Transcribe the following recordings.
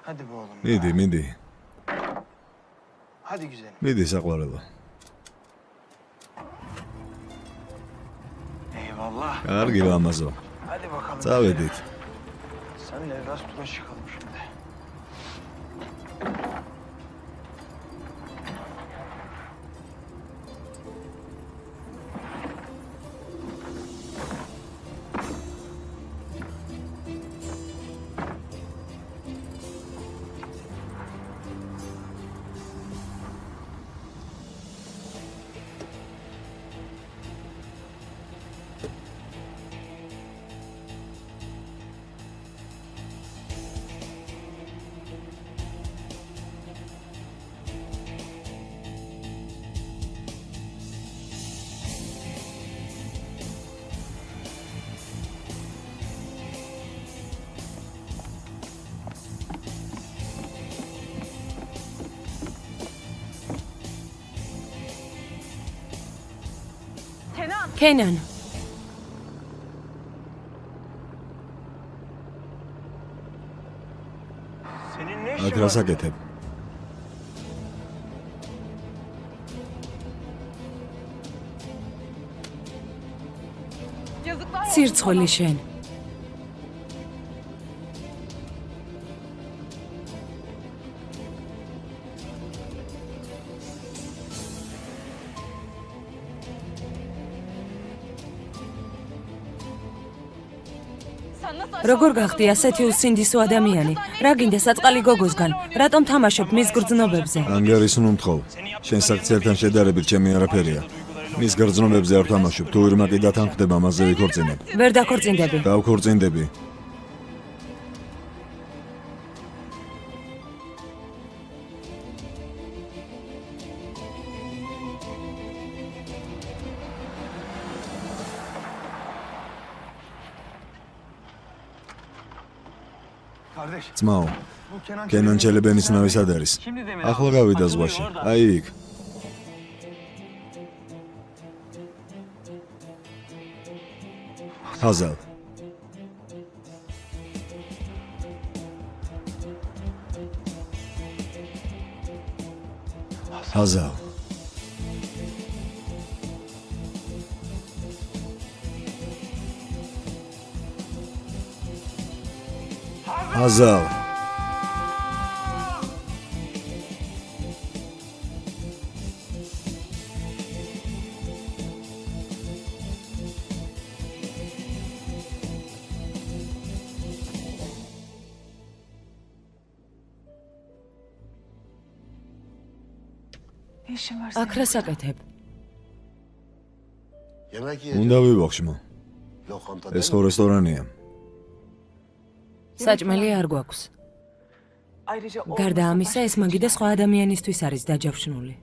Hadi be oğlum. მიდი. Hadi güzelim. მიდი საყვარელო. Eyvallah. კარგი ლამაზო. Hadi bakalım. წავედით. Senle biraz tura çıkalım şimdi. Kenan. Senin ne işin აქ var? რას აკეთებ? Sirtsxoli შენ. როგორ გახდი ასეთი უსინდისო ადამიანი? რა გინდა საწყალი გოგოსგან? რატომ თამაშობ მის გრძნობებზე? ანგარის უნმთხოვ. შენ საქციელთან შედარებით ჩემი არაფერია. მის გრძნობებზე არ თამაშობ. თუ ირმა კი დათანხდება, მასზე ვიქორწინებ. ვერ დაქორწინდები. დავქორწინდები. Kardeş. ძმაო, Bu Kenan კენან ჩელებენის ნავი სად არის? Şimdi demir ახლა გავიდა ზღვაში. აი იქ. Hazal. Hazal. Hazal. აქ რას აკეთებ? უნდა ვივახშმო. ეს ხო რესტორანია. საჭმელი არ გვაქვს. გარდა ამისა, ეს მაგიდა სხვა ადამიანისთვის არის დაჯავშნული.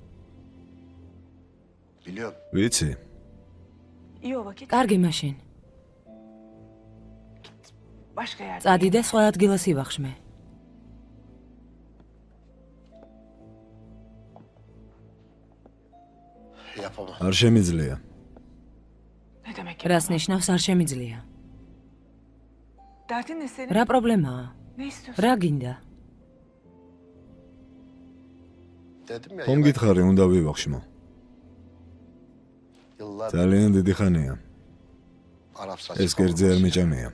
ვიცი. კარგი მაშინ. წადი და სხვა ადგილას ივახშმე. არ შემიძლია. რას ნიშნავს არ შემიძლია? რა პრობლემაა? რა გინდა? ხომ გითხარი, უნდა ვივახშმო. ძალიან დიდი ხანია. ეს კერძი არ მიჭამია.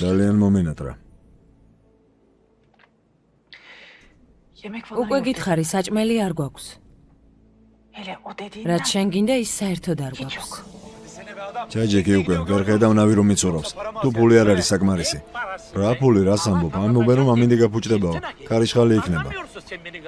ძალიან მომინატრა. უკვე გითხარი, საჭმელი არ გვაქვს. რაც შენ გინდა, ის საერთოდ არ გვაქვს. ჩაჯეკი უკვე, ვერ ხედავ ნავი რომ მიცურავს. თუ ფული არ არის საკმარისი. რა ფული, რას ამბობ? ამბობენ რომ ამინდი გაფუჭდებაო. ქარიშხალი იქნება.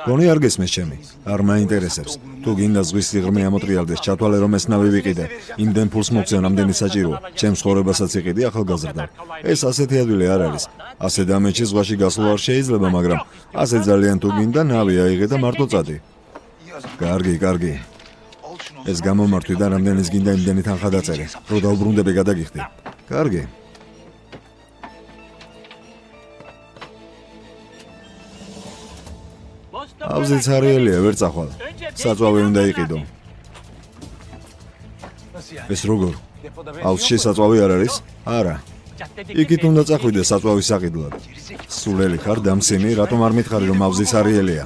გონი არ გესმის ჩემი. არ მაინტერესებს. თუ გინდა ზღვის სიღრმე ამოტრიალდეს, ჩათვალე რომ ეს ნავი ვიყიდე. იმდენ ფულს მოგცემ, რამდენი საჭიროა. ჩემს ცხოვრებასაც იყიდი, ახალგაზრდა. ეს ასეთი ადვილი არ არის. ასე დამეჩი ზღვაში გასვლა არ შეიძლება, მაგრამ ასე ძალიან თუ გინდა, ნავი აიღე და მარტო წადი. კარგი. ეს გამომართვი და რამდენის გინდა იმდენი თანხა დაწერე, რომ დაუბრუნდები გადაგიხდი. კარგი. ავზი ცარიელია, ვერ წახვალ. საწვავი უნდა იყიდო. ეს როგორ? ავზში საწვავი არ არის? არა. იქით უნდა წახვიდე საწვავის საყიდლად. სულელი ხარ დამცინი, რატომ არ მითხარი რომ მავზის არიელია?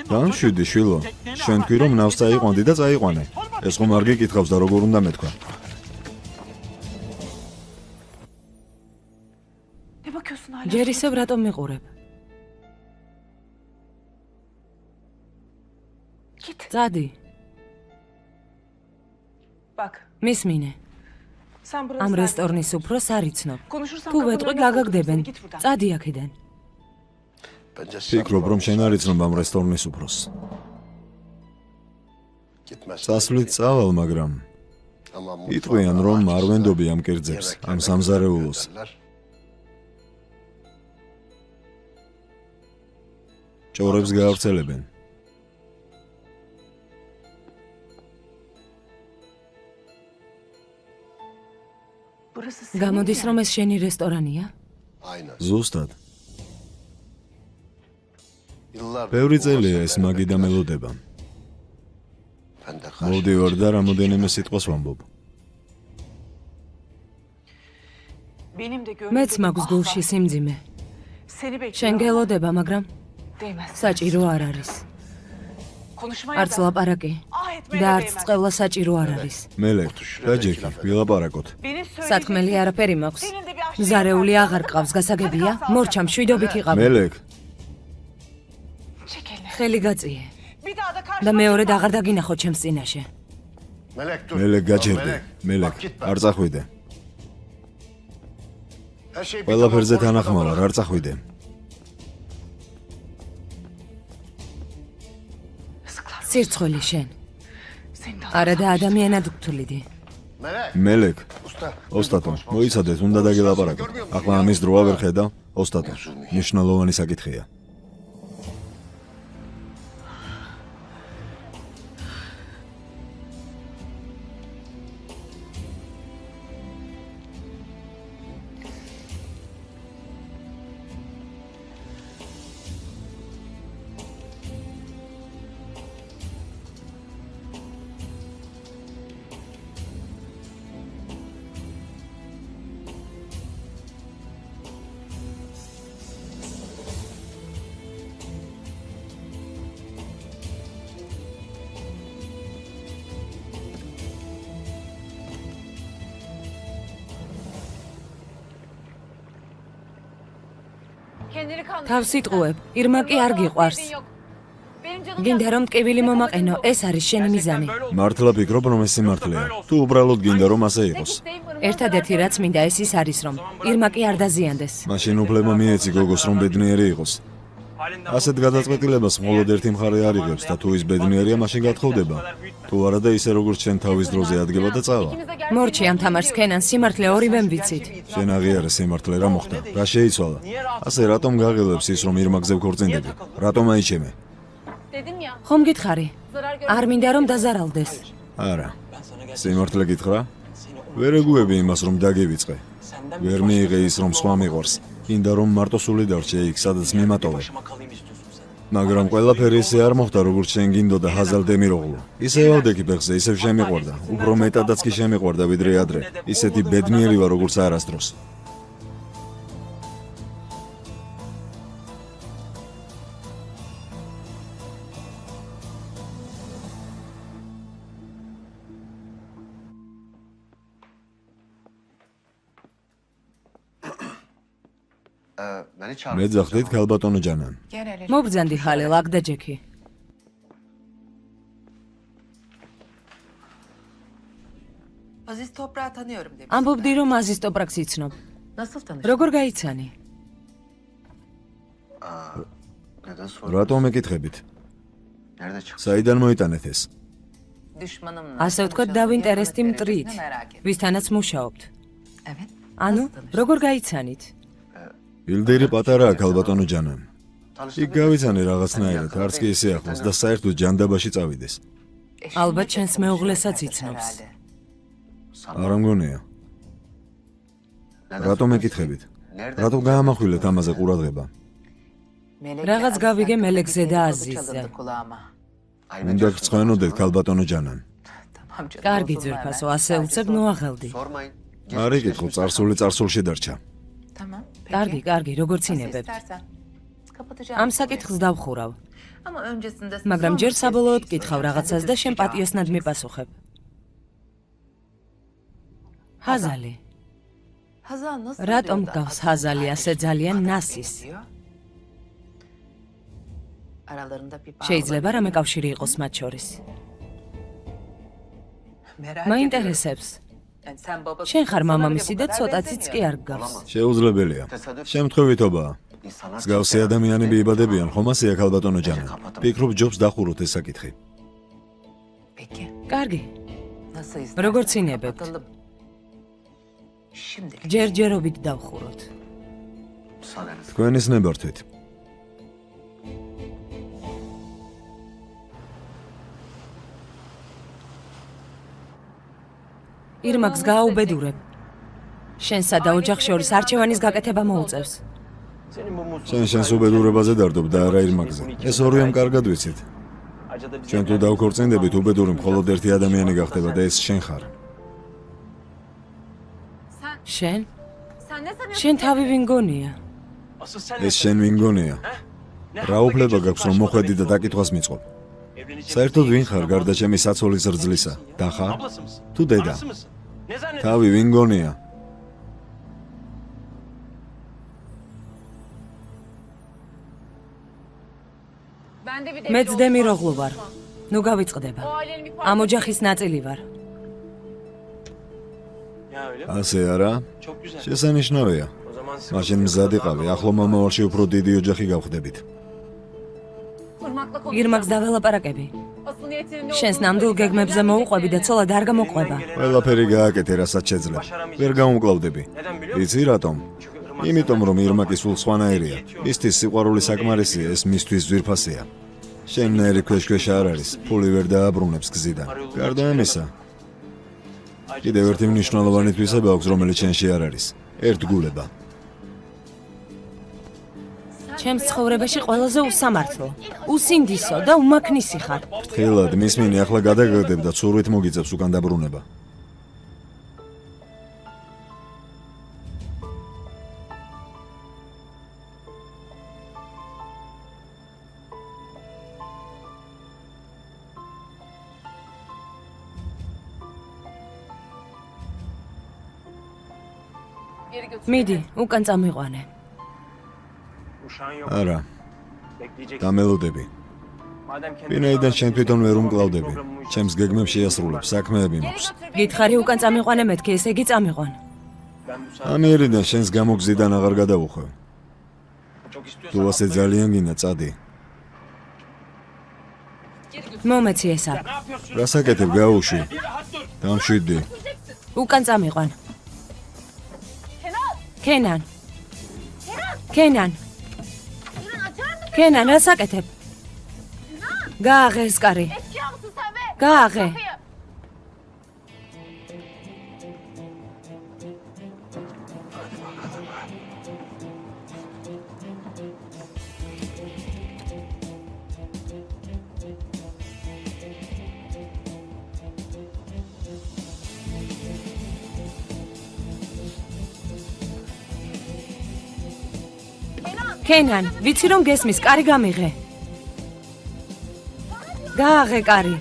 დამშვიდი შვილო, შენ თქვი რომ ნავს წაიყვანდი და წაიყვანე. ეს ხომ არ გიკითხავს და როგორ უნდა მეთქვა? ჯერ ისევ რატომ მიყურებ? წადი, მისმინე. ამ რესტორნის უფროს არ იცნობ. თუ ვეტყვი გაგაგდებენ. წადი აქედან. ფიქრობ რომ შენ არ იცნობ ამ რესტორნის უფროს. წასვლით წავალ, მაგრამ იტყვიან რომ არ ვენდობი ამ კერძებს, ამ სამზარეულოს. ჭორებს გაავრცელებენ. გამოდის რომ ეს შენი რესტორანია? ზუსტად. ბევრი წელია ეს მაგიდა მელოდება. მოვდივარ და რამოდენიმე სიტყვას ვამბობ. მეც მაქვს გულში სიმძიმე. შენ გელოდება, მაგრამ საჭირო არ არის. არც ლაპარაკი და არც წყევლა საჭირო არ არის. მელეკ, დაჯექი, ვილაპარაკოთ. სათქმელი არაფერი მაქვს. მზარეული აღარ ყავს, გასაგებია? მორჩა მშვიდობით იყავ. მელეკ, ხელი გაწიე. და მეორედ აღარ დაგინახო ჩემს წინაშე. მელეკ გაჯერდე, მელეკ, არ წახვიდე. ყველაფერზე თანახმოვარ, არ წახვიდე. სირცხვილი შენ. არა და ადამიანად გთვლიდი. მელეკ, ოსტატო, მოიცადეთ, უნდა დაგელაპარაკოთ. ახლა ამის დროა ვერ ხედავ, ოსტატო, მნიშვნელოვანი საკითხია. თავს იტყუებ, ირმა კი არ გიყვარს. გინდა რომ ტკივილი მომაყენო, ეს არის შენი მიზანი. მართლა ფიქრობ რომ ეს სიმართლეა? თუ უბრალოდ გინდა რომ ასე იყოს? ერთადერთი რაც მინდა ეს ის არის რომ ირმა კი არ დაზიანდეს. მაშინ უფლება მიეცი გოგოს რომ ბედნიერი იყოს. ასეთ გადაწყვეტილებას მხოლოდ ერთი მხარე არ იღებს და თუ ის ბედნიერია, მაშინ გათხოვდება. თუ არა და ისე როგორც შენ თავის დროზე ადგება და წავა. მორჩი ამ თამაშს ქენან სიმართლე ორივემ ვიცით. შენ აღიარე სიმართლე რა მოხდა? რა შეიცვალა? ასე რატომ გაღელებს ის რომ ირმაგზე ვქორწინდები? რატომ აიჩემე? ხომ გითხარი? არ მინდა რომ დაზარალდეს. არა. სიმართლე გითხრა? ვერ ეგუები იმას რომ დაგივიწყე. ვერ მიიღე ის რომ სხვა მიყვარს. გინდა რომ მარტო სული დარჩე იქ, სადაც მიმატოვე. მაგრამ ყველაფერი ისე არ მოხდა, როგორც შენ გინდოდა ჰაზალ დემიროღლუ. ისევ ავდექი ფეხზე, ისევ შემიყვარდა. უფრო მეტადაც კი შემიყვარდა ვიდრე ადრე. ისეთი ბედნიერი ვარ, როგორც არასდროს. მე ძახდით ქალბატონო ჯანან. მობრძანდი ხალე ლაგდა ჯექი. ამბობდი რომ აზის ტოპრაკს იცნობ. როგორ გაიცანი? რატომ მეკითხებით? საიდან მოიტანეთ ეს? ასე ვთქვათ დავინტერესდი მტრით, ვისთანაც მუშაობთ. ანუ, როგორ გაიცანით? ილდერი პატარაა ქალბატონო ჯანან. იქ გავიცანე რაღაცნაირად, არც კი ისე ახლოს და საერთოდ ჯანდაბაში წავიდეს. ალბათ ჩვენს მეუღლესაც იცნობს. არა მგონია. რატომ მეკითხებით? რატომ გაამახვილეთ ამაზე ყურადღება? რაღაც გავიგე მელეკზე და აზიზზე. უნდა გწვენოდეთ ქალბატონო ჯანან. კარგი ძვირფასო, ასე უცებ ნუაღელდი. არ იკითხო, წარსულში დარჩა. კარგი, როგორც ინებებთ. ამ საკითხს დავხურავ. მაგრამ ჯერ საბოლოოდ კითხავ რაღაცას და შენ პატიოსნად მიპასუხებ. ჰაზალი. რატომ გავს ჰაზალი ასე ძალიან ნასის? შეიძლება რამე კავშირი იყოს მათ შორის. მაინტერესებს. შენ ხარ მამამისი და ცოტაციც კი არ გავს. შეუძლებელია. შემთხვევითობაა. მსგავსი ადამიანები იბადებიან, ხომ ასეა ქალბატონო ჯანა? ფიქრობ ჯობს დახუროთ ეს საკითხი. კარგი. როგორც ინებებთ. ჯერჯერობით დავხუროთ. თქვენის ნებართვით. ირმაკს გააუბედურებ. შენსა და ოჯახს შორის არჩევანის გაკეთება მოუწევს. შენს უბედურებაზე დარდობ და არა ირმაკზე. ეს ორივემ კარგად ვიცით. ჩვენ თუ დავქორწინდებით, უბედური მხოლოდ ერთი ადამიანი გახდება და ეს შენ ხარ. შენ? შენ თავი ვინ გონია? ეს შენ ვინ გონია? რა უფლება გაქვს რომ მოხვედი და დაკითხვას მიწყობ? საერთოდ ვინ ხარ გარდა ჩემი საცოლის რძლისა? და ხარ? თუ დედა? თავი ვინ გონია? მე ძდემიროღლუ ვარ. ნუ გავიწყდება. ამ ოჯახის ნაწილი ვარ. ასე არა? შესანიშნავია. მაშინ მზად იყავი, ახლო მომავალში უფრო დიდი ოჯახი გავხდებით. ირმაკს დაველაპარაკები. შენს ნამდვილ გეგმებზე მოუყვები და ცოლად არ გამოყვება. ყველაფერი გააკეთე, რასაც შეძლებ. ვერ გამომკლავდები. იცი რატომ? იმიტომ რომ ირმაკის სულ სხვანაირია. მისთვის სიყვარული საკმარისია, ეს მისთვის ძვირფასია. შენნაირი ქვეშ-ქვეშა არ არის, ფული ვერ დააბრუნებს გზიდან. გარდა ამისა, კიდევ ერთი მნიშვნელოვანი თვისება აქვს, რომელიც შენში არ არის. ერთგულება. ჩემს ცხოვრებაში ყველაზე უსამართლო, usindisო და უმაქნისი ხარ. ფრთხილად, მისმინი ახლა გადაგაგდებ და ცურვით მოგიწევს უკან დაბრუნება. მიდი, უკან წამიყვანე. არა. დამელოდები. ვინაიდან შენ თვითონ ვერ უმკლავდები. ჩემს გეგმებს შეასრულებ, საქმეები მაქვს. გითხარი უკან წამიყვანე მეთქი, ესე იგი წამიყვან. ამიერიდან შენს გამოგზიდან აღარ გადავუხვევ. თუ ასე ძალიან გინდა, წადი. მომეცი ესა. რასაკეთებ, გაუშვი. დამშვიდი. უკან წამიყვან. კენან. კენან, რასაკეთებ? გააღე ეს კარი. გააღე. კენან, ვიცი რომ გესმის, კარი გამიღე. გააღე კარი.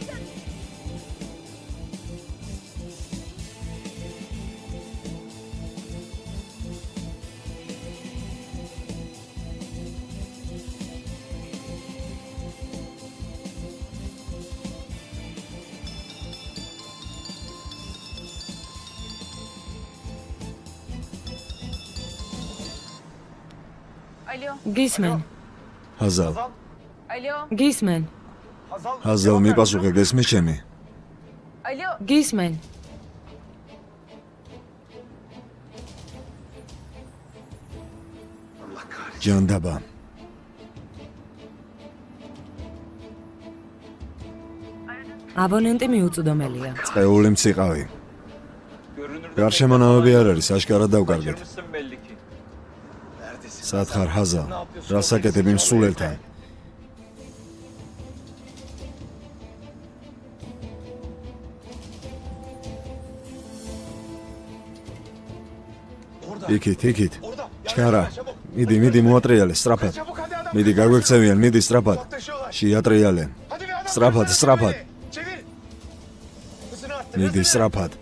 გისმენ. ჰაზალ. გისმენ. ჰაზალ, მიპასუხე, გესმის ჩემი? გისმენ. ჯანდაბა. აბონენტი მიუწვდომელია. წეული მციყავი. გარშემონავები არ არის, აშკარად დავკარგეთ. სათხარ ჰაზალ, რასაკეთებ იმ სულელთან? იქით. ჩქარა. მიდი მოატრიალე სწრაფად. მიდი გაგვექცევიან, მიდი სწრაფად. შეატრიალე. სწრაფად. მიდი სწრაფად.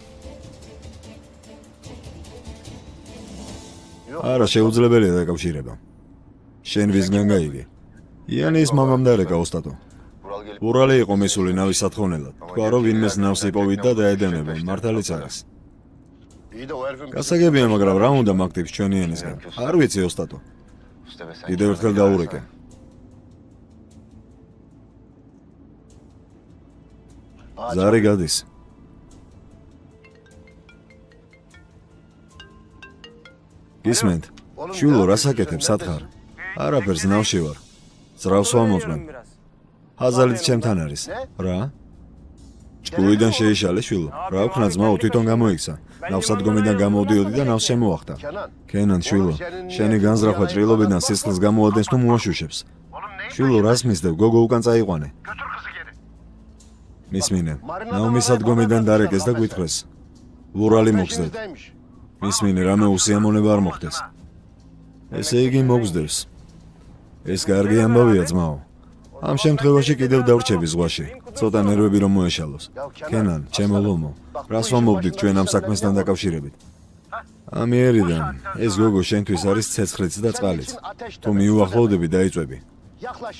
არა შეუძლებელია დაკავშირება. შენ ვისგან გაიგე? იანის მამამ დარეკა ოსტატო. ურალი იყო მისული ნავის სათხოვნელად. თქვა რომ ვინმეს ნავს იპოვით და დაედევნება, მართალიც არის. გასაგებია, მაგრამ რა უნდა მაგდებს ჩვენი ენისგან? არ ვიცი ოსტატო. კიდევ ერთხელ დაურეკე. ზარი გადის. გისმენთ? შვილო, რა საკეთებ, სათხარ? არაფერს, ნავში ვარ. ძრავს ვამოწმენ. ჰაზალით ჩემთან არის. რა? ჭკუიდან შეიშალე შვილო. რა ვქნა ძმაო, თვითონ გამოიქცა. ნავსადგომიდან გამოდიოდი და ნავს შემოახტა. კენან შვილო, შენი განზრახვა ჭრილობიდან სისხლს გამოადენს თუ მოაშუშებს. შვილო, რას მისდევ? გოგო უკან წაიყვანე. მისმინე. ნავმისადგომიდან დარეკეს და გვითხრეს. ურალი მოგზდეთ. მისმინე, რამე უსიამოვნება არ მოხდეს. ესე იგი მოგზდევს. ეს კარგი ამბავია ძმაო. ამ შემთხვევაში კიდევ დავრჩები ზღვაში. ცოტა ნერვები რომ მოეშალოს. კენან, ჩემო ლომო, რას ვამობდით ჩვენ ამ საქმესთან დაკავშირებით? ამიერიდან, ეს გოგო შენთვის არის ცეცხლიც და წყალიც. თუ მიუახლოვდები, დაიწვევი.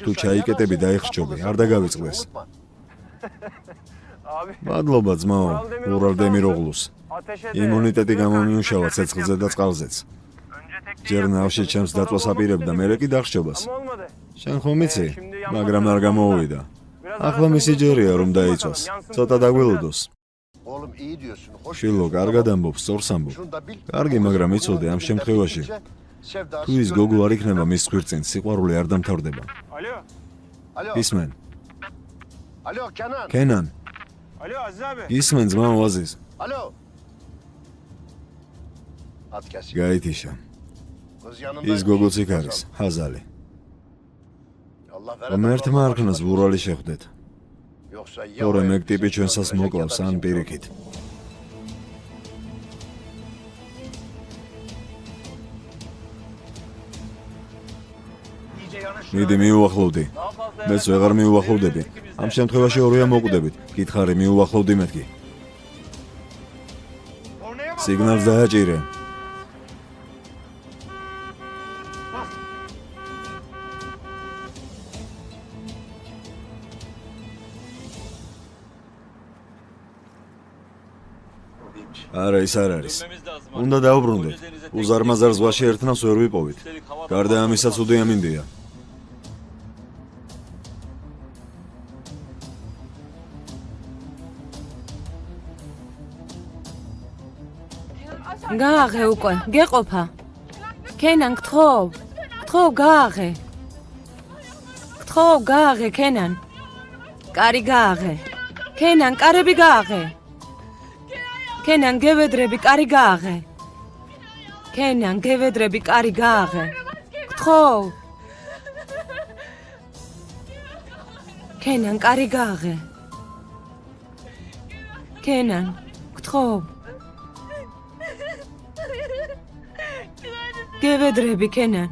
თუ ჩაიკეტები, დაიხრჩობი, არ დაგავიწყდეს. მადლობა ძმაო, ურალდემიროღლუს. იმუნიტეტი გამომიუშავა ცეცხლზე და წყალზეც. ჯერ ნავში ჩემს დაწვას აპირებდა, მერე კი დახშობას. შენ ხომ იცი, მაგრამ არ გამოუვიდა. ახლა მისი ჯერია რომ დაიწვას. ცოტა დაგველოდოს. შვილო, კარგად ამბობ, სწორს ამბობ. კარგი, მაგრამ იცოდე ამ შემთხვევაში. თუ ის გოგო არ იქნება მის ხვირწინ, სიყვარული არ დამთავრდება. ისმენ. კენან. ისმენ ძმაო აზიზ. გაითიშა. ის გოგოც იქ არის, ჰაზალი. ღმერთმა არ ქნას ურალი შეხვდეთ. თორემ ეგ ტიპი ჩვენსას მოკლავს ან პირიქით. მიდი მიუახლოვდი. მეც ვეღარ მიუახლოვდები. ამ შემთხვევაში ორია მოკვდებით. გითხარი მიუახლოვდი მეთქი. სიგნალს დააჭირე. არა, ის არ არის. უნდა დაუბრუნდეთ. უზარმაზარ ზღვაში ერთნავს ვერ ვიპოვით. გარდა ამისა ცუდი ამინდია. გააღე უკვე, გეყოფა. კენან, გთხოვ, გააღე. გთხოვ, გააღე, კენან. კარი გააღე. კენან, კარები გააღე. კენან, გევედრები, კარი გააღე. კენან, გევედრები, კარი გააღე. გთხოვ. კენან, კარი გააღე. კენან, გთხოვ. გევედრები, კენან.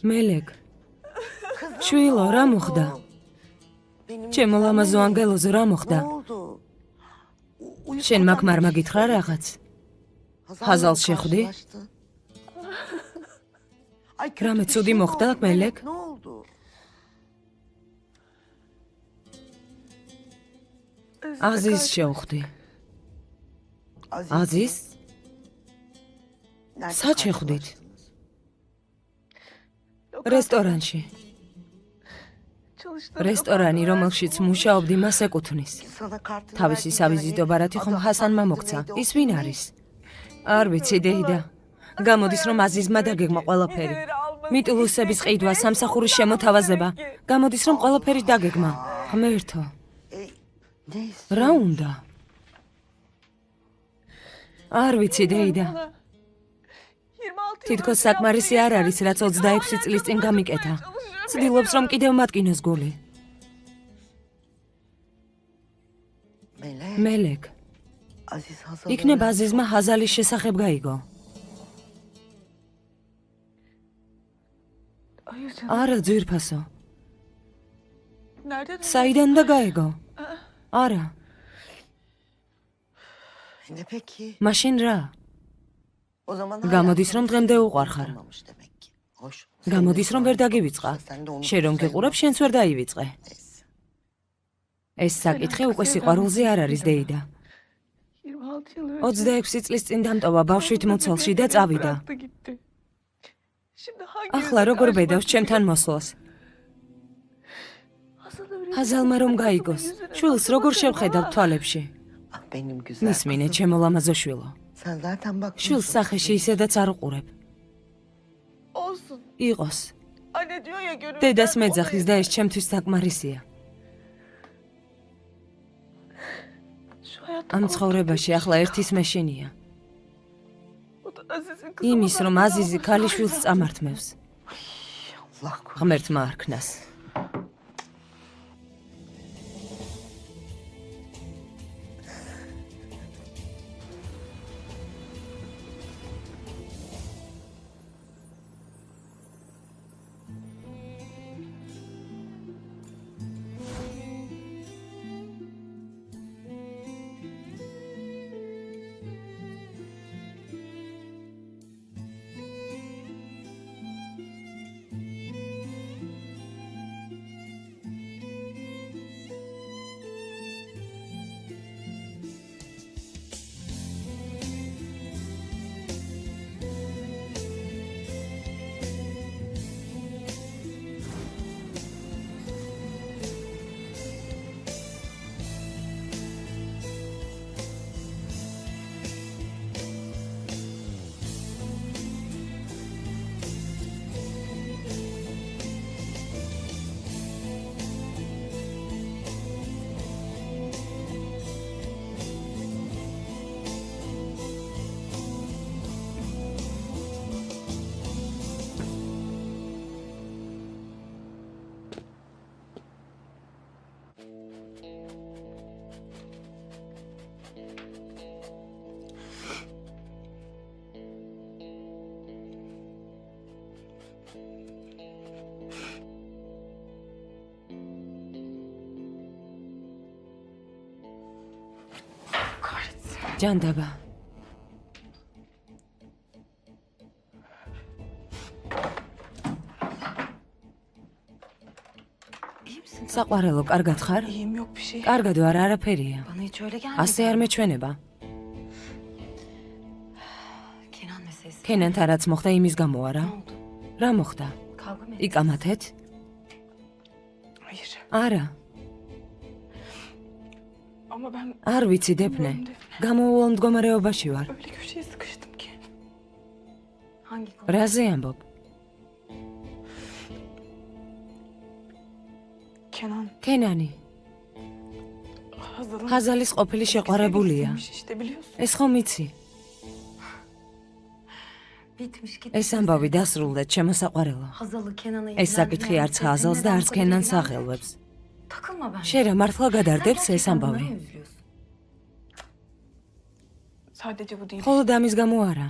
მელეკ. შვილო, რა მოხდა? ჩემო ლამაზო ანგელოზო, რა მოხდა? შენ მაკმარმა გითხრა რაღაც? ჰაზალს შეხვდი? რამე ცუდი მოხდა, მელეკ? აზიზ შევხვდი. აზიზ? სად შეხვდით? რესტორანში. რესტორანი, რომელშიც მუშაობდი, მას ეკუთვნის. თავისი სავიზიტო ბარათი ხომ ჰასანმა მოგცა. ის ვინ არის? არ ვიცი, დეიდა. გამოდის რომ აზიზმა დაგეგმა ყველაფერი. მიტულუსების ყიდვა, სამსახურის შემოთავაზება. გამოდის რომ ყველაფერი დაგეგმა. ღმერთო. რა უნდა? არ ვიცი, დეიდა. თითქოს საკმარისი არ არის, რაც 26 წლის წინ გამიკეთა. ცდილობს, რომ კიდევ მატკინოს გული. მელეკ, იქნებ აზიზმა ჰაზალის შესახებ გაიგო. არა, ძვირფასო. საიდან და გაიგო? არა. მაშინ რა? გამოდის, რომ დღემდე უყვარხარ. გამოდის, რომ ვერ დაგივიწყა. შენ რომ გიყურებ, შენც ვერ დაივიწყე. ეს საკითხი უკვე სიყვარულზე არ არის, დეიდა. 26 წლის წინ დამტოვა ბავშვით მუცელში და წავიდა. ახლა როგორ ბედავს ჩემთან მოსვლას? ჰაზალმა რომ გაიგოს, შვილს როგორ შევხედავ თვალებში? მისმინე, ჩემო ლამაზო შვილო. შვილს სახეში ისედაც არ უყურებ. იყოს. დედას მეძახის და ეს ჩემთვის საკმარისია. ამ ცხოვრებაში ახლა ერთის მეშინია. იმის, რომ აზიზი ქალიშვილს წამართმევს. ღმერთმა არქნას. ჯანდაბა. საყვარელო, კარგად ხარ? კარგად ვარ, არაფერია. ასე არ მეჩვენება. კენანთან რაც მოხდა იმის გამო არა? რა მოხდა? იკამათეთ? არა. არ ვიცი, დეფნე. გამოუვალ მდგომარეობაში ვარ. რაზე ამბობ? კენანი. ჰაზალის ყოფილი შეყვარებულია. ეს ხომ იცი? ეს ამბავი დასრულდა, ჩემო საყვარელო. ეს საკითხი არც ჰაზალს და არც კენანს აღელვებს. შენ რა მართლა გადარდებს ეს ამბავი? მხოლოდ ამის გამო არა.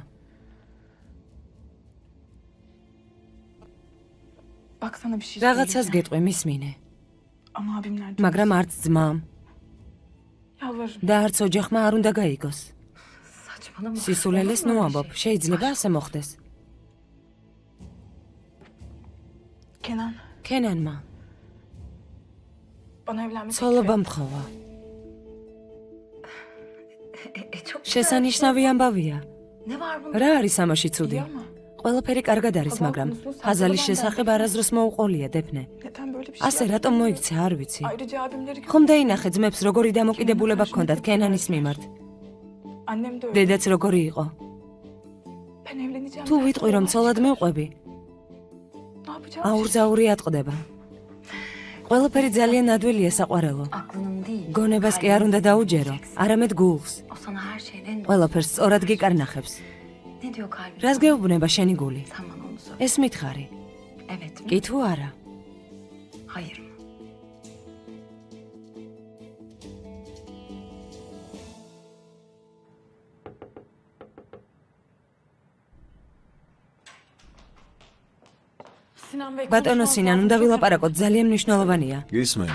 რაღაცას გეტყვი, მისმინე. მაგრამ არც ძმამ და არც ოჯახმა არ უნდა გაიგოს. სისულელეს ნუ ამბობ, შეიძლება ასე მოხდეს. კენანმა ცოლობა მთხოვა. შესანიშნავი ამბავია. რა არის ამაში ცუდი? ყველაფერი კარგად არის, მაგრამ ჰაზალის შესახებ არაზროს მოუყოლია, დეფნე. ასე რატომ მოიქცე, არ ვიცი. ხომ დაინახე ძმებს როგორი დამოკიდებულება ჰქონდათ კენანის მიმართ? დედაც როგორი იყო? თუ ვიტყვი რომ ცოლად მევყვები, აურძაური ატყდება. ყველაფერი ძალიან ადვილია, საყვარელო. გონებას კი არ უნდა დაუჯერო, არამედ გულს. ყველაფერს სწორად გიკარნახებს. Ne diyor kalbin? რას გეუბნება შენი გული? Sen bana onu söyle. ეს მითხარი. Evet mi? კი თუ არა? Hayır mı? ბატონო სინან, უნდა ვილაპარაკოთ, ძალიან მნიშვნელოვანია. გისმენ.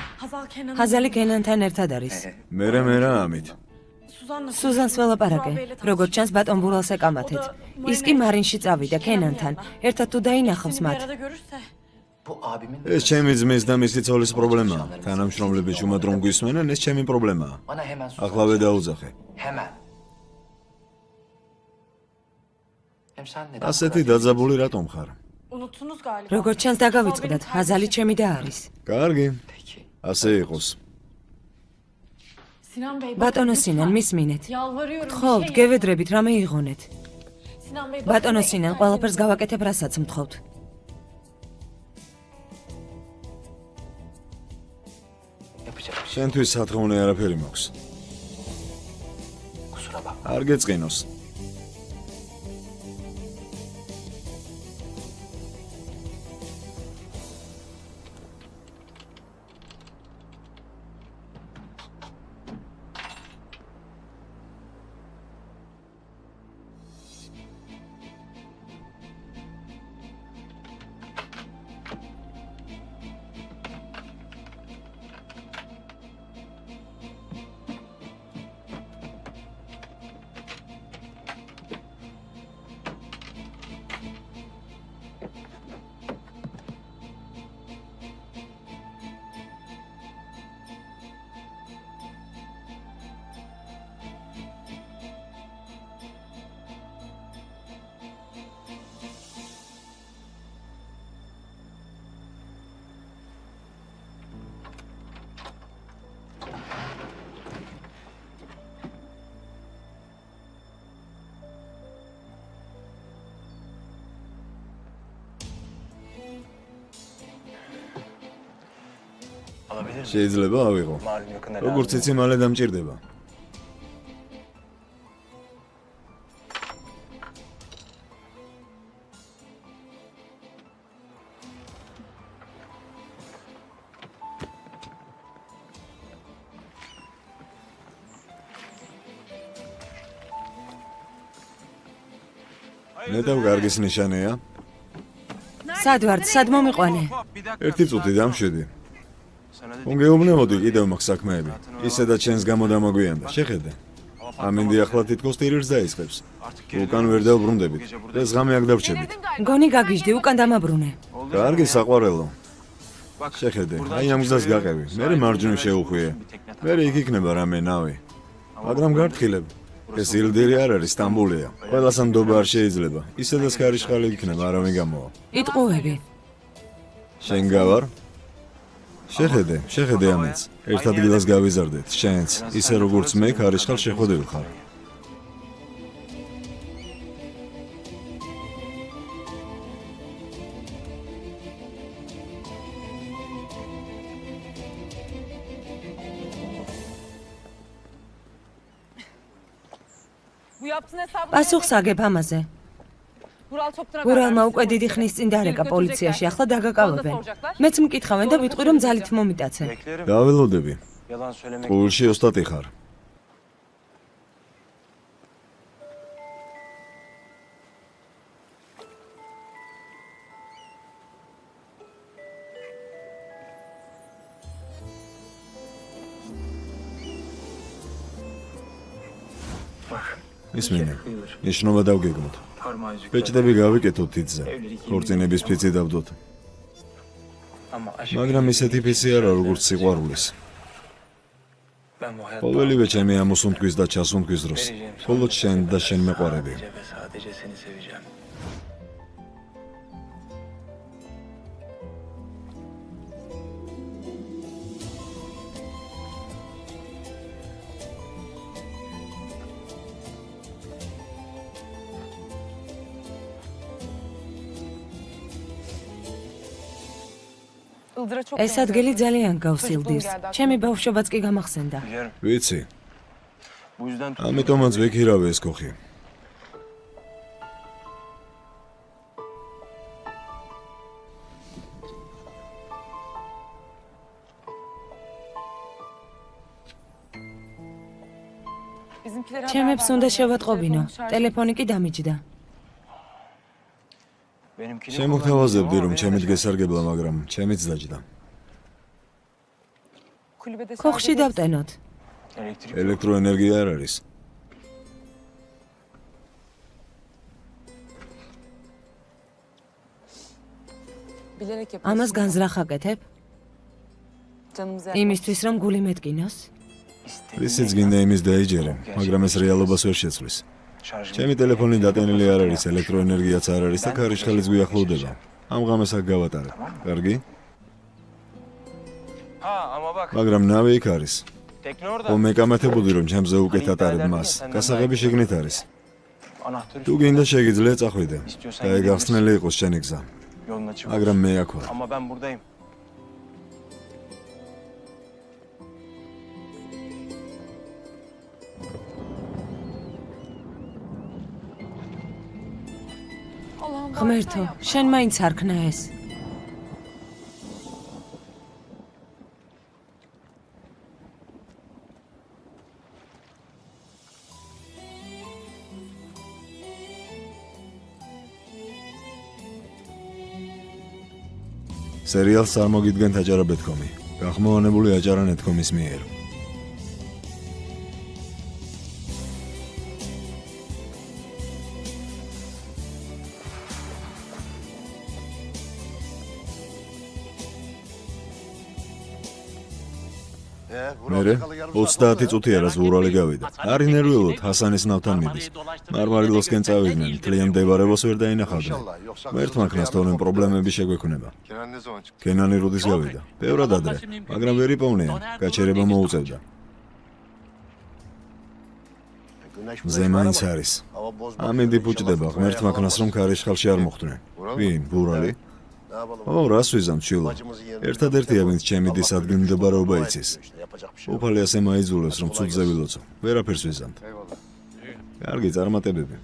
ხაზალი კენანთან ერთად არის. მე რა ამით? სუზანს ველაპარაკე. როგორც ჩანს, ბატონ ბურალს ეკამათეთ. ის კი მარინში წავიდა კენანთან. ერთად თუ დაინახავს მათ. Bu abimin ეს ჩემი ძმის და მისი ცოლის პრობლემაა. თანამშრომლები შუმად რომ გვისმენენ, ეს ჩემი პრობლემაა. bana hemen sus. ახლავე დაუძახე. Hemen. Hem sen neden? ასეთი დაძაბული რატომ ხარ? როგორც ჩანს, დაგავიწყდათ, ხაზალი ჩემი და არის. კარგი, Peki. ასე იყოს. ბატონო სინან, მისმინეთ. გთხოვთ, გევედრებით, რამე იღონეთ. ბატონო სინან, ყველაფერს გავაკეთებ, რასაც მთხოვთ. Yapacak bir şey. შენთვის სათხოვნე არაფერი მაქვს. Kusura bakma. არ გეწყინოს. Alabilir miyim? შეიძლება ავიღო. Malum yakında როგორც იცი, მალე დამჭირდება. ნეტავ კარგის ნიშანია. სად ვართ, სად მომიყვანე? ერთი წუთი დამშვიდი. უნგეუბნებოდი კიდევ მაქვს საქმეები. ისედაც შენს გამო დამაგვიანდა. შეხედე. ამინდი ახლა თითქოს ტირირს დაიწყებს. უკან ვერ დავბრუნდებით. ეს ღამე აქ დავრჩებით. გონი გაგიჟდი, უკან დამაბრუნე. კარგი საყვარელო. შეხედე, აი ამ გზას გაყევი. მე მარჯვნივ შეუხვიე. მე იქ იქნება რამე ნავი. მაგრამ გარტყილებ. ეს ილდირი არ არის, სტამბულია. ყველას ნდობა არ შეიძლება. ისედაც ქარიშხალი იქნება, არავინ გამოვა. იტყუები. შენ გავარ? შეხედე ამაც. ერთ ადგილას გავიზარდეთ, შენც, ისე როგორც მე ქარიშხალ შეხვედრილ ხარ. პასუხს აგებ ამაზე. გურალმა უკვე დიდი ხნის წინ დარეკა პოლიციაში, ახლა დაგაკავებენ. მეც მკითხავენ და ვიტყვი რომ ძალით მომიტაცე. Beklerim. დაველოდები. Yalan söylemek. ყულში ოსტატი ხარ. Bak. ისმინე. ნიშნობა დავგეგმოთ. Parmağı yüzükler. ბეჭდები გავიკეთოთ თითზე. ქორწინების ფიცი დავდოთ. Ama aşk. მაგრამ ისეთი ფიცი არა, როგორც სიყვარულის. Ben bu hayatta ყოველივე ჩემი ამოსუნთქვის და ჩასუნთქვის დროს, მხოლოდ შენ და შენ მეყვარები. sadece ve sadece seni seveceğim. ეს ადგილი ძალიან გავს ილდირს. ჩემი ბავშვობაც კი გამახსენდა. Biliyorum. ვიცი, Bu yüzden ამიტომაც ვიქირავე ეს ქოხი. ჩემებს უნდა შევატყობინო. ტელეფონი კი დამიჯდა. Benimkini შემოგთავაზებდი რომ ჩემი გესარგებლა, მაგრამ ჩემიც დაჯდა. ქოხში დავტენოთ. elektrik ელექტროენერგია არ არის. ამას განზრახ აკეთებ? იმისთვის რომ გული მეტკინოს? ისიც გინდა იმის დაიჯერე, მაგრამ ეს რეალობას ვერ შეცვლის. şarjı. ჩემი ტელეფონი დატენილი არ არის, ელექტროენერგიაც არ არის და ქარიშხალიც გვიახლოვდება. ამ ღამეს აქ გავატარებ. კარგი? Ha ama bak მაგრამ ნავი იქ არის. tekne orada. ხო მეკამათებოდი რომ ჩემზე უკეთ ატარებ მას. გასაღები შიგნით არის. Anahtarı თუ გინდა შეგიძლია წახვიდე. İstiyorsan და ეგ gidebilirsin. ახსნელი იყოს შენი გზა. Yolun açık მაგრამ olsun. მე აქ ვარ. Ama ben buradayım. ღმერთო, შენ მაინც არქნა ეს. სერიალს წარმოგიდგენთ აჭარა.com-ი. გახმოვანებული აჭარა.com-ის მიერ. მერე 30 წუთი არა ზურალი გავიდა. არი ნერვიულოდ ჰასანის ნავთან მიდის. მარმარილოსკენ წავიდნენ, თლიან მდებარეობას ვერ დაინახავდნენ. მერთმანქნას თორემ პრობლემები შეგვექნება. კენანი როდის გავიდა? ბევრად ადრე, მაგრამ ვერ იპოვნიან. გაჩერება მოუწევდა. მზე მაინც არის. ამინდი ფუჭდება ღმერთმანქნას რომ ქარიშხალში არ მოხვდნენ. ვინ? ბურალი? ო, რას ვიზამ ჩილო. ერთადერთია ვინც ჩემი დის ადგილმდებარეობა იცის. უფალი ასე მაიძულებს რომ ცუდზე ვილოცო. ვერაფერს ვიზამთ. კარგი წარმატებები.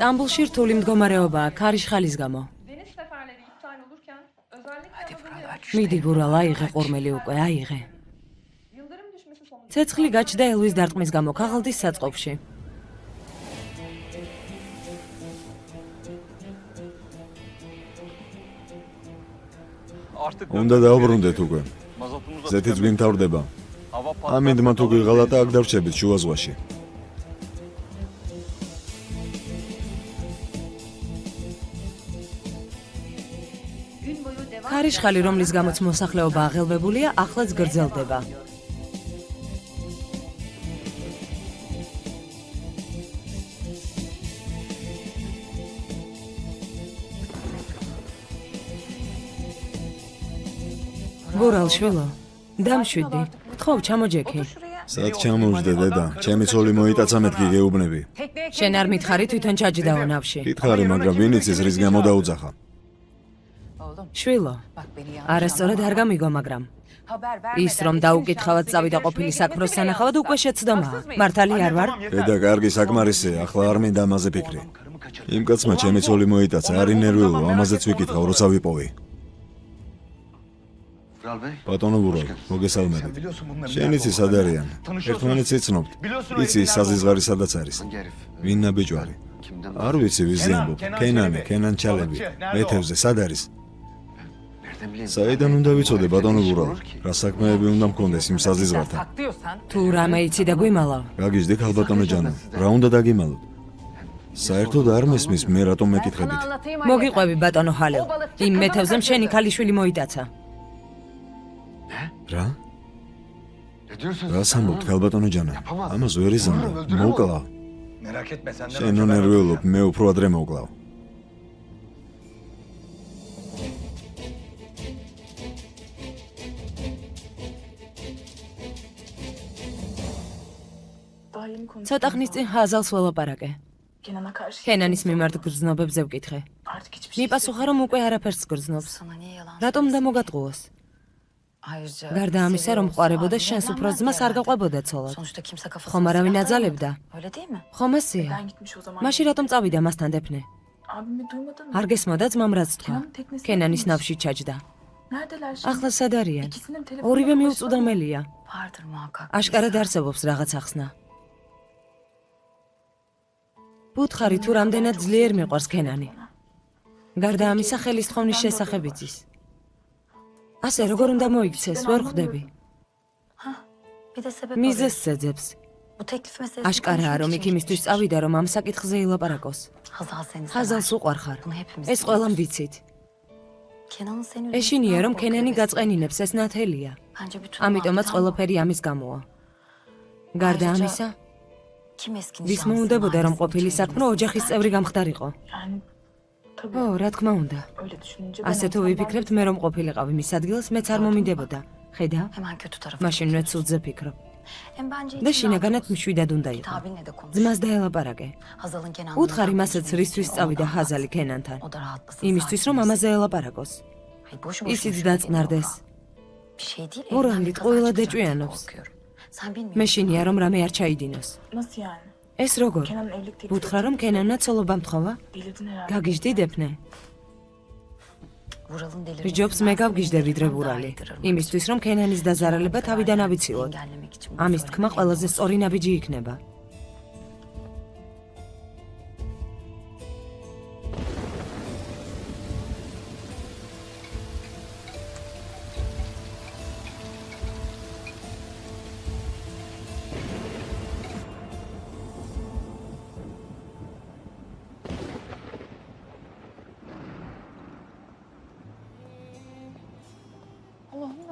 სტამბულში რთული მდგომარეობაა ქარიშხალის გამო. Deniz seferleri iptal olurken özellikle adada მიდი გურალ, აიღე ყურმელი უკვე, აიღე. yıldırım düşmesi sonucu ცეცხლი გაჩნდა ელვის დარტყმის გამო ქაღალდის საწყობში. Artık უნდა დაუბრუნდეთ უკვე. mazotumuz da ზეთიც გვიმთავრდება. hava ამინდმა თუ გიღალატა აქ დავრჩებით შუა ზღვაში. ქარიშხალი, რომლის გამოც მოსახლეობა აღელვებულია, ახლაც გრძელდება. გურალ შვილო, დამშვიდი. გთხოვ, ჩამოჯექი. სად ჩამოვждე დედა? ჩემი ცოლი მოიტაცა მეთქი გეუბნები. შენ არ მითხარი თვითონ ჩაჯდაო ნავში. კითხარი, მაგრამ ვინ იცის რის გამო დაუძახა? Oğlum შვილო, bak beni yanlış არასწორად არ გამიგო, მაგრამ haber vermeden ის რომ დაუკითხავად წავიდა ყოფილი საქმროს სანახავად უკვე შეცდომაა. მართალი არ ვარ? დედა, კარგი საკმარისია, ახლა არ მინდა ამაზე ფიქრი. იმ კაცმა ჩემი ცოლი მოიტაცა, არი ნერვიულო, ამაზეც ვიკითხავ, როცა ვიპოვი. ბატონო ბურალ, მოგესალმებით. შენ იცი სად არიან? ერთმანეთს იცნობთ. იცი ის საზიზღარი სადაც არის. ვინ ნაბიჯვარი? არ ვიცი ვიზი ამბობ. კენან ჩალები. მეთევზე სად არის? საიდან უნდა ვიცოდე ბატონო ბურალ? რა საქმეები უნდა მქონდეს იმ საზიზღართან? saklıyorsan თუ რამე იცი და გვიმალავ. გაგიჟდი ხალბატონო ჯანო. რა უნდა დაგიმალოთ? საერთოდ არ მესმის მე რატომ მეკითხებით? anlatayım მოგიყვები ბატონო ჰალილ. იმ მეთევზე მშენი ქალიშვილი მოიტაცა. რა? რას ამბობთ ხალბატონო ჯანო? ამას ვერ იზამდა. მოვკლავ. merak etme senden შენ ნერვიულობ, მე უფრო ადრე მოვკლავ. ცოტა ხნის წინ ჰაზალს ველაპარაკე. Kenan'a karşı ქენანის მიმართ გრძნობებზე ვკითხე. artık hiçbir şey მიპასუხა რომ უკვე არაფერს გრძნობს. sana niye yalan რატომ უნდა მოგატყუოს? გარდა ამისა, რომ ყვარებოდა შენს უფროს ძმას არ გაყვებოდა ცოლად. ხომ არავინ აძალებდა? ხომ ასეა? მაშინ რატომ წავიდა მასთან დეფნე? არ გესმოდა ძმამ რაც თქვა. კენანის ნავში ჩაჯდა. ახლა სად არიან? ორივე მიუწვდომელია. აშკარად არსებობს რაღაც ახსნა. ბუთხარი თუ რამდენად ძლიერ მიყვარს კენანი. გარდა ამისა, ხელის თხოვნის შესახებ იცის. ასე როგორ უნდა მოიქცეს, ვერ ხვდები. მიზეს სეძებს. აშკარაა, რომ იქ იმისთვის წავიდა, რომ ამ საკითხზე ილაპარაკოს. ხაზალს უყვარხარ. ეს ყველამ ვიცით. ეშინია, რომ კენანი გაწყენინებს, ეს ნათელია. ამიტომაც ყველაფერი ამის გამოა. გარდა ამისა, ვის მოუნდებოდა, რომ ყოფილი საქმრო ოჯახის წევრი გამხდარიყო? ო, რა თქმა უნდა. ასე თუ ვიფიქრებთ, მე რომ ყოფილიყავი მის ადგილას, მეც არ მომინდებოდა. ხედა? მაშინ მეც სულზე ფიქრობ. და შინაგანად მშვიდად უნდა იყო. ძმას დაელაპარაკე. უთხარი მასაც რისთვის წავიდა ჰაზალი კენანთან. იმისთვის, რომ ამაზე ელაპარაკოს. ისიც დაწყნარდეს. მორალით ყველა დეჭვიანობს. მეშინია, რომ რამე არ ჩაიდინოს. ეს როგორ? უთხრა, რომ კენანმა ცოლობა მთხოვა? გაგიჟდი დეფნე? რიჯობს მე გავგიჟდე ვიდრე ურალი. იმისთვის, რომ კენანის დაზარალება თავიდან ავიცილოთ. ამის თქმა ყველაზე სწორი ნაბიჯი იქნება.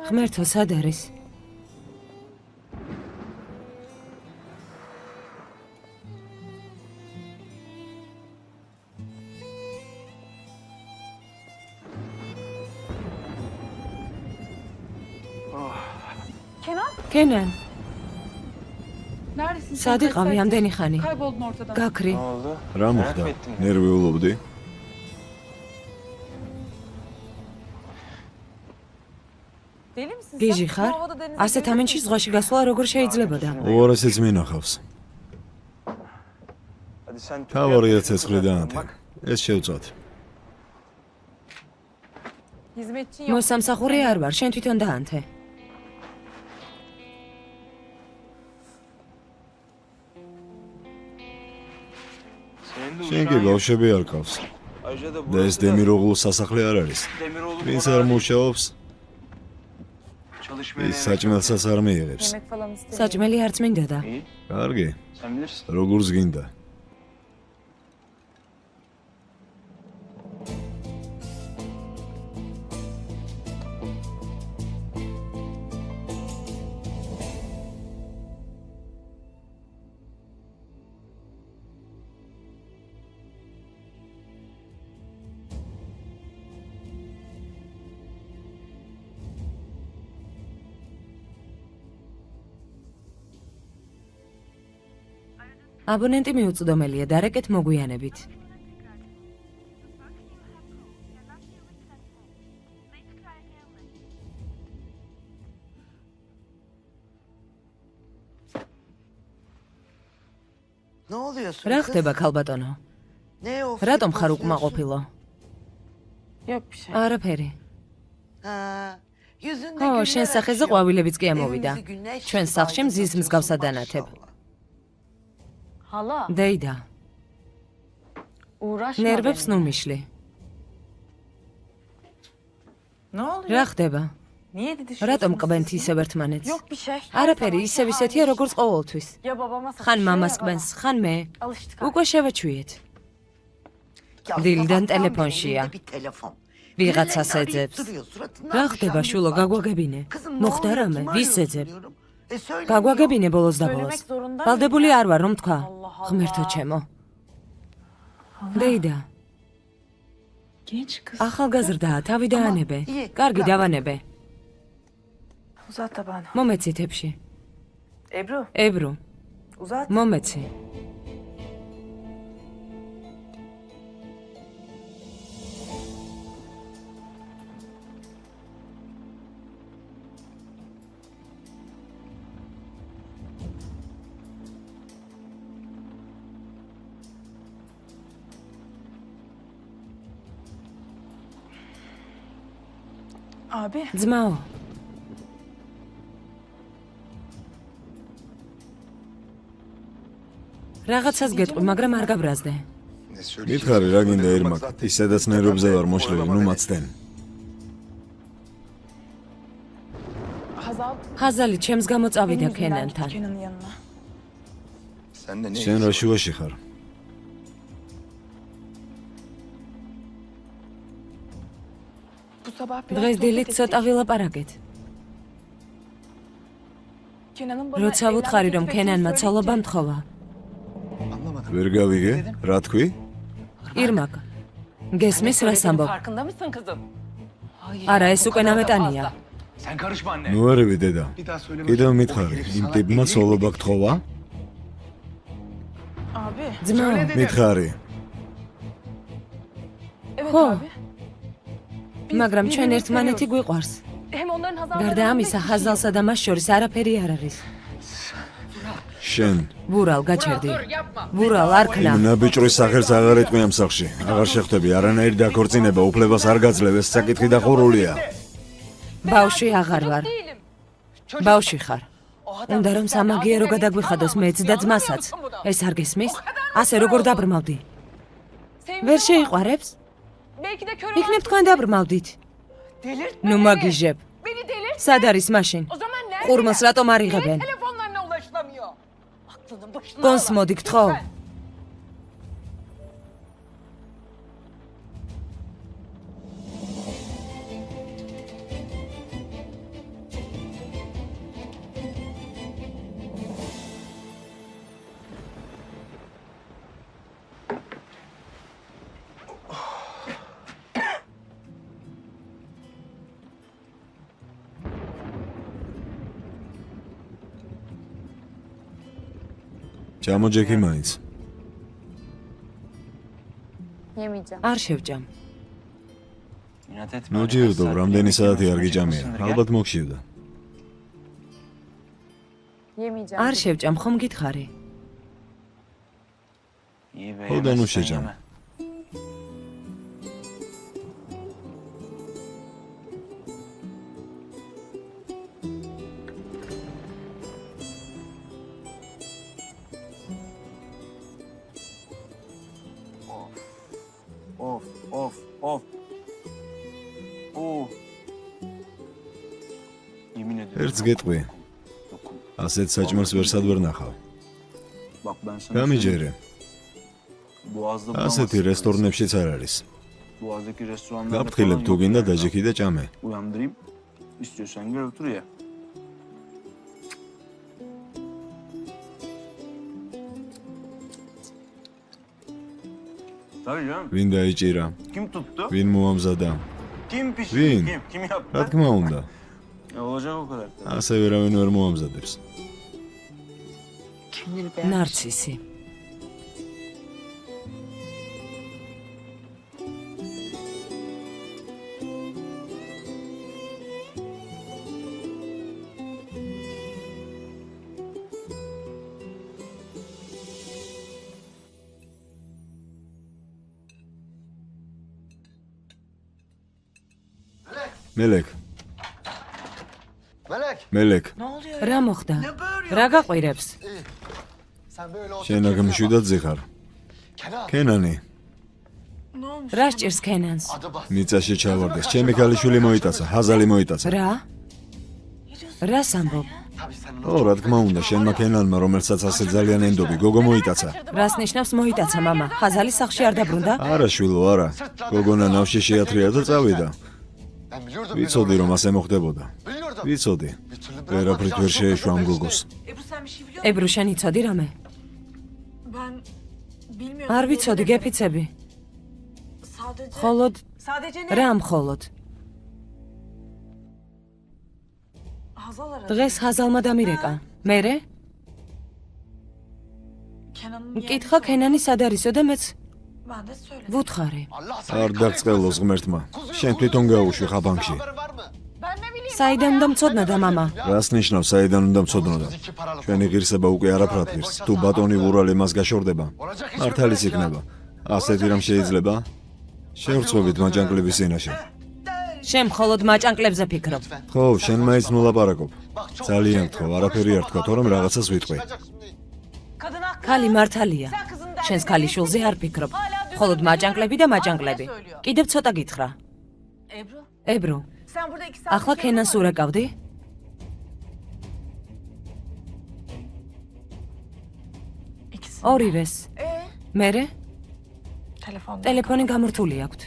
ღმერთო, სად არის? კენან, სად იყავი ამდენი ხანი? გაქრი. რა მოხდა? ნერვიულობდი? გიჟი ხარ? ასეთ ამინში ზღვაში გასვლა როგორ შეიძლებოდა? უარესიც მინახავს. თავარია ცეცხლი დაანთე. ეს შევწოთ. მოსამსახურე არ ვარ, შენ თვითონ დაანთე. შენ კი ბავშვები არ ყავს. და ეს დემიროღლუს სასახლე არ არის. ვინც არ მუშაობს, ის საჭმელსაც არ მიიღებს. საჭმელი არც მინდა და. კარგი. როგორც გინდა. აბონენტი მიუწვდომელია, დარეკეთ მოგვიანებით. რა ხდება, ქალბატონო? რატომ ხარ უკმაყოფილო? არაფერი. ო, შენ სახეზე ყვავილებიც კი ამოვიდა. ჩვენ სახლში მზის მსგავსად ანათებ. დეიდა. ნერვებს ნუმიშლი. რა ხდება? რატომ კბენთ ისევ ერთმანეთს? არაფერი, ისევ ისეთია, როგორც ყოველთვის. ხან მამას კბენს, ხან მე. უკვე შევაჩვიეთ. დილიდან ტელეფონშია. ვიღაცას ეძებს. რა ხდება, შულო, გაგვაგებინე? მოხდა რამე? ვის ეძებ? გაგვაგებინე ბოლოს და ბოლოს. ვალდებული არ ვარ, რომ თქვა. ღმერთო ჩემო. დეიდა. ახალგაზრდაა, თავი დაანებე. კარგი, დავანებე. მომეცი თებში. ებრუ. მომეცი. Abi. ძმაო, რაღაცას გეტყვი, მაგრამ არ გაბრაზდე. მითხარი რა გინდა ერმაკ, ის სადაც ნერვებზე ვარ მოშლილი, ნუ მაცდენ. Hazal. ჰაზალი ჩემს გამო წავიდა ქენანთან. Kenan'ın yanına. Sen de ne? შენ რა შუაში ხარ? Bu sabah biraz დღეს sohbet დილით ettik. ცოტა ვილაპარაკეთ. Kenan'ın bana როცა ვუთხარი, რომ evlenmek ქენანმა istediğini ცოლობა söyleyince მთხოვა. Anlamadım. ვერ გავიგე? რა თქვი? ირმაკ, გესმის რას ამბობ? Farkında mısın kızım? Hayır. არა, ya, ეს bu უკვე kadar da ნამეტანია. fazla. Sen karışma anne. ნუ არევი დედა. Bir daha söyleme. კიდევ მითხარი, იმ ტიპმა ცოლობა გთხოვა? Abi. ძმაო, მითხარი. Evet Ho. abi. მაგრამ ჩვენ ერთმანეთი გვიყვარს. Hem onların Hazal'la გარდა ამისა, ჰაზალსა და მას შორის არაფერი არ არის. შენ ვურალ, გაჩერდი. ვურალ, არ ქნა. იმ ნაბიჭრის სახელს აღარ ეტყვი ამ სახლში. აღარ შეხვდები, არანაირი დაქორწინება, უფლებას არ გაძლევ, ეს საკითხი დახურულია. ბავშვი აღარ ვარ. ბავშვი ხარ. უნდა რომ სამაგიერო გადაგვიხადოს მეც და ძმასაც. ეს არ გესმის? ასე როგორ დაბრმავდი? ვერ შეიყვარებს? Belki de kör იქნებ თქვენ დაბრმავდით. Delirtme ნუ beni. მაგიჟებ. Beni delirt. სად არის მაშინ? O zaman nerede? ყურმელს რატომ არ იღებენ? Telefonlarına ulaşılamıyor. Aklının başına კონს al. მოდი გთხოვ. Lütfen. ჩამოჯექი მაინც. Yemeyeceğim. არ შევჭამ. İnat etme. ნუ hadi, ჯიუდო, kaç saat რამდენი yemek საათი არ yemezsin, გიჭამია. gel. ალბათ მოგშივდა. Yemeyeceğim. არ შევჭამ, ხომ გითხარი? İyi be. O da yemezsen nuşecam. yeme. Of, of, of. Oh. Yemin ediyorum. ერთს გეტყვი, Dokun. ასეთ საჭმელს ვერსად ვერ ნახავ. Bak ben sana გამიჯერე. Boğaz'da ასეთი bulamazsın. რესტორნებშიც არ არის. Boğaz'daki restoranlarda გაფრთხილებ თუ yok გინდა yani. დაჯექი და ჭამე. Uyandırayım. İstiyorsan gel otur ya. Tabii canım. ვინ დაიჭირა? Kim tuttu? ვინ მოამზადა? Kim pişirdi? Vin. Kim? Kim yaptı? რა თქმა უნდა, Olacak o kadar. ასე ვერავინ ვერ მოამზადებს. Kendini beğen. ნარცისი. მელეკ, Melek, მელეკ, რა მოხდა? რა გაყვირებს? sen böyle otur. შენ აქ მშვიდად ხარ? Kenan, კენანი, რა სჭირს ქენანს? adı bas. მიწაში ჩავარდეს. ჩემი ქალიშვილი მოიტაცა, ჰაზალი მოიტაცა. რა? რას ამბობ? Tabii senin ო, რა თქმა უნდა, შენმა კენანმა, რომელსაც ასე ძალიან ენდობი, გოგო მოიტაცა. რას ნიშნავს მოიტაცა მამა? ხაზალი სახლში არ დაბრუნდა? არა შვილო, არა. გოგონა ნავში შეათრია და წავიდა. Ben biliyordum. ვიცოდი რომ ასე მოხდებოდა. Biliyordum. ვიცოდი. Bir türlü ვერაფრით ვერ შეეშვა ამ გოგოს. ებრუ შენ იცოდი რამე? Ben bilmiyorum. არ ვიცოდი, გეფიცები. Sadece. მხოლოდ Sadece ne? რა მხოლოდ? Hazal aradı. დღეს ხაზალმა დამირეკა. მერე? Kenan'ın მკითხა ქენანი სად არისო და მეც Ben de söyledim. ვუთხარი. Allah არ დაგწყელოს ღმერთმა. შენ თვითონ გაუშვი ხაბანკში. Haberin var mı? Ben ne bileyim. საიდან უნდა მწოდნოდა მამა? რას ნიშნავს საიდან უნდა მწოდნოდა? İki paralık. ჩვენი ღირსება უკვე არაფრად ღირს. თუ ბატონი ვურალი მას გაშორდება, Olacak iş mi მართალიც Melek ya? იქნება. ასეთი რამ შეიძლება? შევრცობით მაჯანკლების წინაშე. შენ მხოლოდ მაჭანკლებზე ფიქრობ. ხო, შენ მაინც ნუ ლაპარაკობ. ძალიან გთხოვ, არაფერი არ თქვა, თორემ რაღაცას ვიტყვი. Kadın haklı. ქალი მართალია. Sen kızın derdine შენს ქალიშვილზე არ ფიქრობ. მხოლოდ მაჭანკლები და მაჭანკლები. კიდევ ცოტა გითხრა. Ebru, ებრო, sen burada 2 saat... ახლა ქენანს ურეკავდი? İkisi. ორივეს. მერე Telefonda. ტელეფონი გამორთული აქვთ.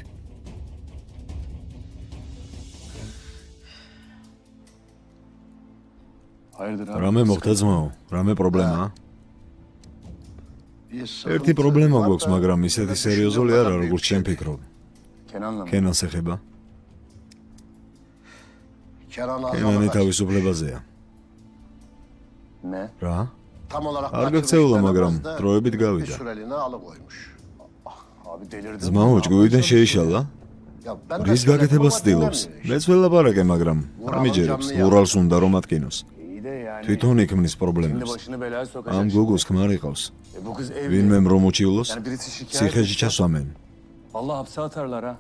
Hayırdır abi? რამე მოხდა ძმაო? რამე პრობლემაა? ერთი პრობლემა გვაქვს, მაგრამ ისეთი სერიოზული არა, როგორც შენ ფიქრობ. Kenan'la mı? კენანს ეხება? Kenan კენანი თავისუფლებაზეა. Ne? რა? Tam olarak არ გაქცეულა, მაგრამ kaçırmış დროებით bir გავიდა. süreliğine alıkoymuş. Abi delirdin. ძმაო, ჭკუიდან შეიშალა? Ya ben de რის söyledim გაკეთებას ama ცდილობს? dinlemiyor işte. მეც ველაპარაკე, მაგრამ არ მიჯერებს. ურალს უნდა რომ ატკინოს. İyi de yani. თვითონ იქმნის Şimdi პრობლემებს. başını belaya sokacak. ამ გოგოს ქმარი ყავს. Bu kız evli. ვინმე რომოჩიულოს? Yani birisi şikayet ციხეში ჩასვამენ. Vallahi hapse atarlar ha.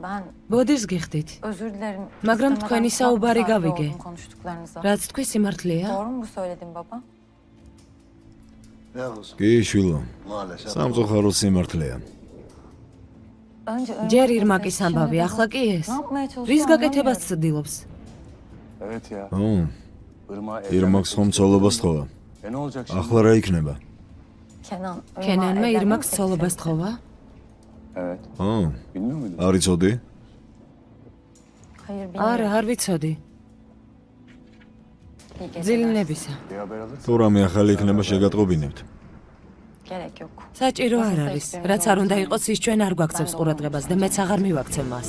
Ben ბოდის გიხდით. özür dilerim. Მაგრამ İstemeden თქვენი kulak საუბარი misafiri გავიგე. oldum konuştuklarınıza. რაც თქვი სიმართლეა? Doğru mu bu söylediğin baba? Ne olsun? კი, შვილო. Maalesef. სამწუხაროდ სიმართლეა. Önce ჯერ ირმაკის ამბავი, ახლა კი ეს. Ne yapmaya რის çalışıyor გაკეთებას ცდილობს? Evet ya. ო, Irmağa ირმაკს ხომ ცოლობას თხოვა? E ne olacak şimdi? ახლა რა იქნება? Kenan. ქენანმა ირმაკს ცოლობას თხოვა? Evet. ო, Bilmiyor muydun? არ იცოდი? Hayır bilmiyorum. არა, არ ვიცოდი. İyi geceler. ძილინებისა. Bir haber alırsın. თუ რამე ახალი იქნება შეგატყობინებთ. Gerek yok. საჭირო არ არის. რაც არ უნდა იყოს, ის ჩვენ არ გვაქცევს ყურადღებას და მეც აღარ მივაქცევ მას.